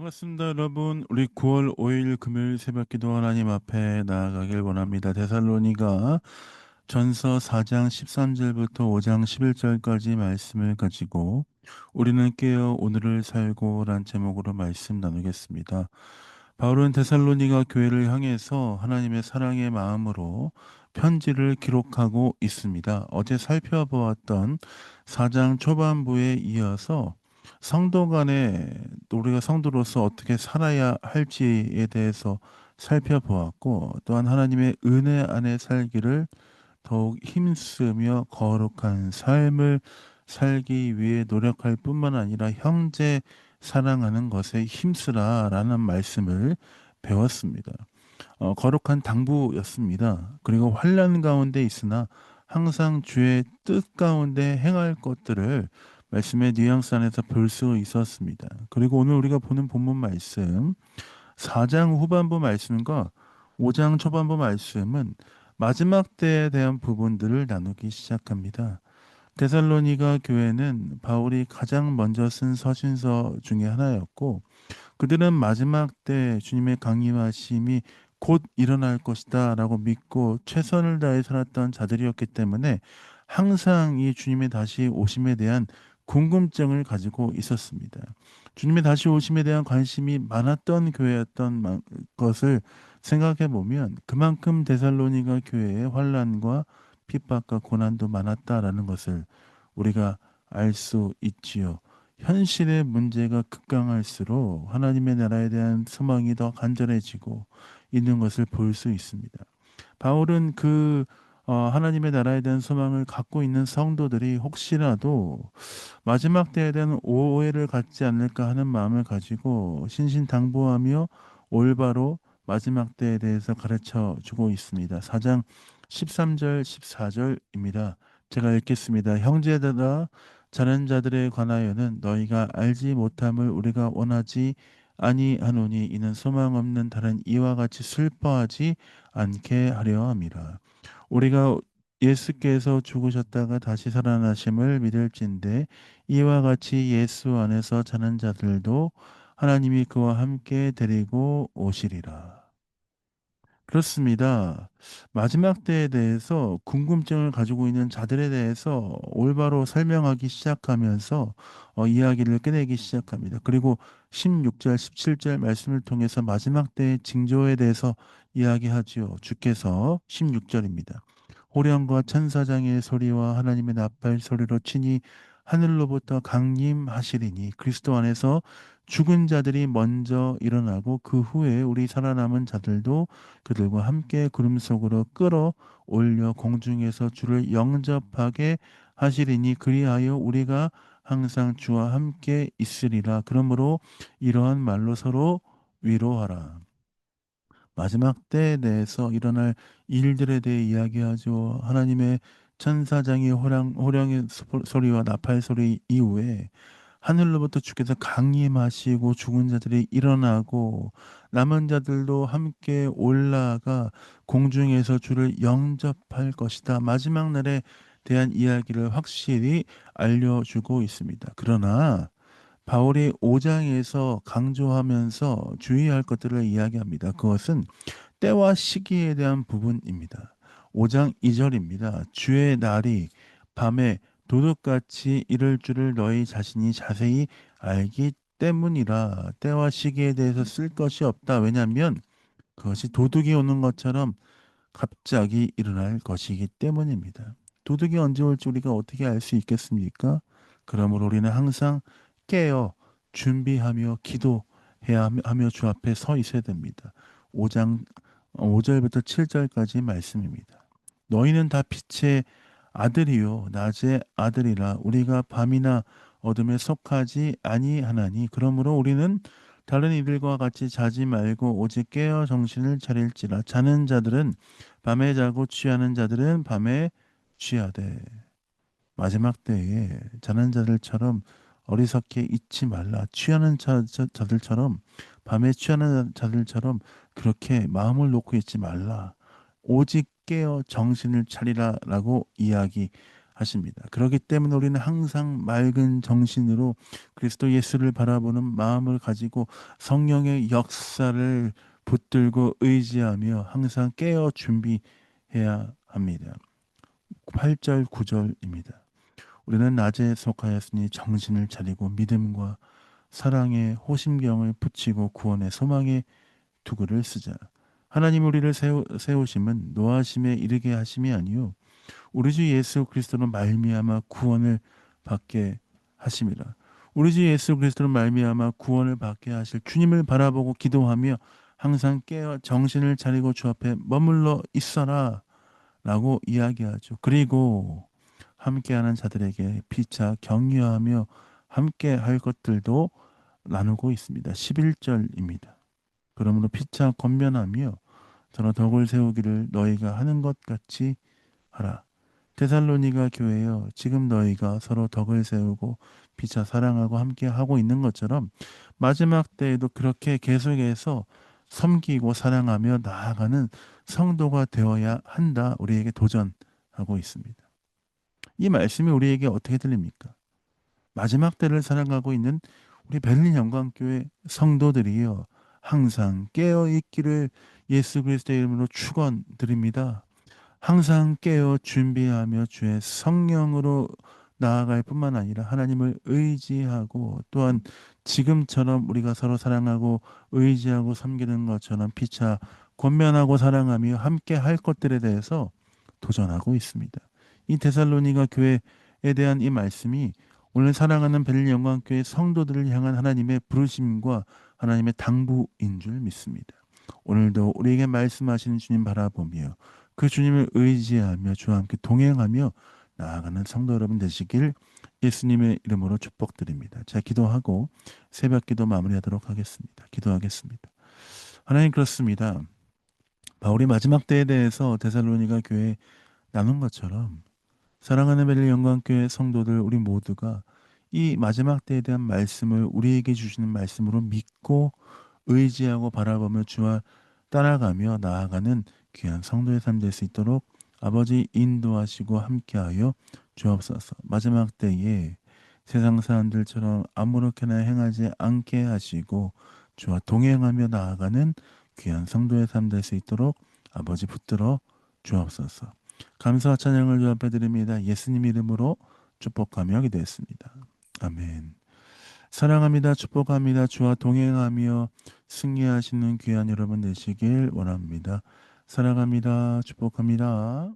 반갑습니다, 여러분. 우리 9월 5일 금요일 새벽기도 하나님 앞에 나아가길 원합니다. 데살로니가 전서 4장 13절부터 5장 11절까지 말씀을 가지고 우리는 깨어 오늘을 살고란 제목으로 말씀 나누겠습니다. 바울은 데살로니가 교회를 향해서 하나님의 사랑의 마음으로 편지를 기록하고 있습니다. 어제 살펴보았던 4장 초반부에 이어서 성도 간에 우리가 성도로서 어떻게 살아야 할지에 대해서 살펴보았고, 또한 하나님의 은혜 안에 살기를 더욱 힘쓰며 거룩한 삶을 살기 위해 노력할 뿐만 아니라 형제 사랑하는 것에 힘쓰라라는 말씀을 배웠습니다. 거룩한 당부였습니다. 그리고 환난 가운데 있으나 항상 주의 뜻 가운데 행할 것들을 말씀의 뉘앙스 안에서 볼 수 있었습니다. 그리고 오늘 우리가 보는 본문 말씀 4장 후반부 말씀과 5장 초반부 말씀은 마지막 때에 대한 부분들을 나누기 시작합니다. 데살로니가 교회는 바울이 가장 먼저 쓴 서신서 중에 하나였고, 그들은 마지막 때 주님의 강림하심이 곧 일어날 것이다 라고 믿고 최선을 다해 살았던 자들이었기 때문에 항상 이 주님의 다시 오심에 대한 궁금증을 가지고 있었습니다. 주님의 다시 오심에 대한 관심이 많았던 교회였던 것을 생각해 보면 그만큼 데살로니가 교회의 환난과 핍박과 고난도 많았다라는 것을 우리가 알 수 있지요. 현실의 문제가 급강할수록 하나님의 나라에 대한 소망이 더 간절해지고 있는 것을 볼 수 있습니다. 바울은 하나님의 나라에 대한 소망을 갖고 있는 성도들이 혹시라도 마지막 때에 대한 오해를 갖지 않을까 하는 마음을 가지고 신신당부하며 올바로 마지막 때에 대해서 가르쳐 주고 있습니다. 4장 13절 14절입니다. 제가 읽겠습니다. 형제들아, 자는 자들에 관하여는 너희가 알지 못함을 우리가 원하지 아니하노니 이는 소망 없는 다른 이와 같이 슬퍼하지 않게 하려 함이라. 우리가 예수께서 죽으셨다가 다시 살아나심을 믿을진대 이와 같이 예수 안에서 자는 자들도 하나님이 그와 함께 데리고 오시리라. 그렇습니다. 마지막 때에 대해서 궁금증을 가지고 있는 자들에 대해서 올바로 설명하기 시작하면서 이야기를 꺼내기 시작합니다. 그리고 16절, 17절 말씀을 통해서 마지막 때의 징조에 대해서 이야기하지요. 주께서 16절입니다. 호령과 천사장의 소리와 하나님의 나팔 소리로 친히 하늘로부터 강림하시리니 그리스도 안에서 죽은 자들이 먼저 일어나고 그 후에 우리 살아남은 자들도 그들과 함께 구름 속으로 끌어올려 공중에서 주를 영접하게 하시리니 그리하여 우리가 항상 주와 함께 있으리라. 그러므로 이러한 말로 서로 위로하라. 마지막 때에 대해서 일어날 일들에 대해 이야기하죠. 하나님의 천사장이 호령의 소리와 나팔 소리 이후에 하늘로부터 주께서 강림하시고 죽은 자들이 일어나고 남은 자들도 함께 올라가 공중에서 주를 영접할 것이다. 마지막 날에 대한 이야기를 확실히 알려주고 있습니다. 그러나 바울이 5장에서 강조하면서 주의할 것들을 이야기합니다. 그것은 때와 시기에 대한 부분입니다. 5장 2절입니다. 주의 날이 밤에 도둑같이 이를 줄을 너희 자신이 자세히 알기 때문이라. 때와 시기에 대해서 쓸 것이 없다. 왜냐하면 그것이 도둑이 오는 것처럼 갑자기 일어날 것이기 때문입니다. 도둑이 언제 올지 우리가 어떻게 알 수 있겠습니까? 그러므로 우리는 항상 깨어 준비하며 기도해야 하며 주 앞에 서 있어야 됩니다. 5장 5절부터 7절까지 말씀입니다. 너희는 다 빛의 아들이요 낮의 아들이라. 우리가 밤이나 어둠에 속하지 아니하나니 그러므로 우리는 다른 이들과 같이 자지 말고 오직 깨어 정신을 차릴지라. 자는 자들은 밤에 자고 취하는 자들은 밤에 취하되. 마지막 때에 자는 자들처럼 어리석게 잊지 말라. 취하는 자들처럼 밤에 취하는 자들처럼 그렇게 마음을 놓고 있지 말라. 오직 깨어 정신을 차리라라고 이야기합니다. 하십니다. 그렇기 때문에 우리는 항상 맑은 정신으로 그리스도 예수를 바라보는 마음을 가지고 성령의 역사를 붙들고 의지하며 항상 깨어 준비해야 합니다. 8절 9절입니다. 우리는 낮에 속하였으니 정신을 차리고 믿음과 사랑의 호심경을 붙이고 구원의 소망의 두구를 쓰자. 하나님 우리를 세우심은 노하심에 이르게 하심이 아니요 우리 주 예수 그리스도로 말미암아 구원을 받게 하심이라. 우리 주 예수 그리스도로 말미암아 구원을 받게 하실 주님을 바라보고 기도하며 항상 깨어 정신을 차리고 주 앞에 머물러 있어라 라고 이야기하죠. 그리고 함께하는 자들에게 피차 격려하며 함께 할 것들도 나누고 있습니다. 11절입니다. 그러므로 피차 권면하며 서로 덕을 세우기를 너희가 하는 것 같이 하라. 데살로니가 교회여 지금 너희가 서로 덕을 세우고 피차 사랑하고 함께 하고 있는 것처럼 마지막 때에도 그렇게 계속해서 섬기고 사랑하며 나아가는 성도가 되어야 한다. 우리에게 도전하고 있습니다. 이 말씀이 우리에게 어떻게 들립니까? 마지막 때를 살아가고 있는 우리 베를린 영광교회 성도들이요. 항상 깨어 있기를 예수 그리스도의 이름으로 축원드립니다. 항상 깨어 준비하며 주의 성령으로 나아갈 뿐만 아니라 하나님을 의지하고 또한 지금처럼 우리가 서로 사랑하고 의지하고 섬기는 것처럼 피차 권면하고 사랑하며 함께 할 것들에 대해서 도전하고 있습니다. 이 데살로니가 교회에 대한 이 말씀이 오늘 사랑하는 베를린 영광교회 성도들을 향한 하나님의 부르심과 하나님의 당부인 줄 믿습니다. 오늘도 우리에게 말씀하시는 주님 바라보며 그 주님을 의지하며 주와 함께 동행하며 나아가는 성도 여러분 되시길 예수님의 이름으로 축복드립니다. 자, 기도하고 새벽 기도 마무리하도록 하겠습니다. 기도하겠습니다. 하나님 그렇습니다. 바울이 마지막 때에 대해서 데살로니가 교회에 나눈 것처럼 사랑하는 베를린 영광교회 성도들 우리 모두가 이 마지막 때에 대한 말씀을 우리에게 주시는 말씀으로 믿고 의지하고 바라보며 주와 따라가며 나아가는 귀한 성도의 삶 될 수 있도록 아버지 인도하시고 함께하여 주옵소서. 마지막 때에 세상 사람들처럼 아무렇게나 행하지 않게 하시고 주와 동행하며 나아가는 귀한 성도의 삶 될 수 있도록 아버지 붙들어 주옵소서. 감사와 찬양을 주 앞에 드립니다. 예수님 이름으로 축복하며 기도했습니다. 아멘. 사랑합니다. 축복합니다. 주와 동행하며 승리하시는 귀한 여러분 되시길 원합니다. 사랑합니다. 축복합니다.